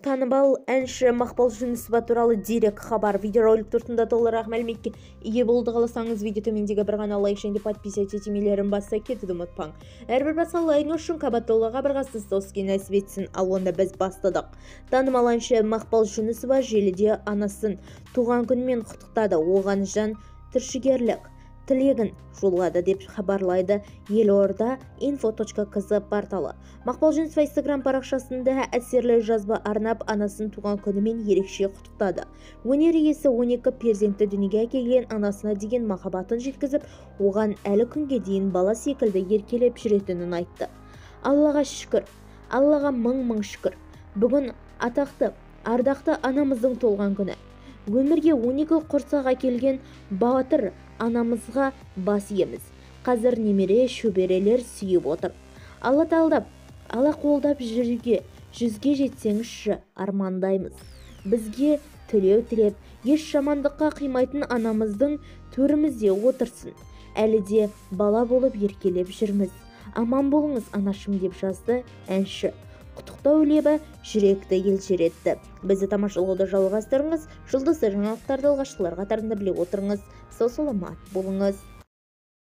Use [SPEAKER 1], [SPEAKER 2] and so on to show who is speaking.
[SPEAKER 1] Танымал әнші Мақпал Жүнісова туралы дерек хабар. Видеоролик турсында толығырақ мәліметке ие болды. Қаласаңыз видео төмендегі бір ғана лайк және подписать етемелерін баса кетуді ұмытпаң. Әрбір баса лайк үшін қабаттаулыға бір ғасыз доске нәсіп етсін. Ал онда біз бастадық. Танымал әнші Мақпал Жүнісова желіде анасын туған күнмен құттықтады. Оған жан түршігерлік тілегін жолдады деп хабарлайды Елорда info.kz порталы. Мақпал Жүнісова Instagram парақшасында әсерлі жазба арнап анасын туған күнімен ерекше құттықтады. Өнер иесі 12 перзентті дүниеге әкелген анасына деген махаббатын жеткізіп, оған әлі күнге дейін бала секілді еркелеп жүретінін айтты. Аллаға шүкір, Аллаға мың шүкір. Бүгін атақты, ардақты анамыздың толған күні. Өмірге 12 құрсақ әкелген батыр анамызға бас иеміз. Қазір немере шөберелер сүйіп отыр. Алла талдап, Алла қолдап жүзге жетсеңізші армандаймыз. Бізге тілеу тілеп, еш жамандыққа қимайтын анамыздың төрімізде отырсын. Әлі де бала болып еркелеп жүрміз. Аман болыңыз анашым деп жазды әнші. Құттықтау лебі жүректі елжіретті. Бізді тамашалауды жалғастырыңыз, жұлдызды жаңалықтарды алғашқылар қатарында біле отырыңыз. Сау саламат болыңыз.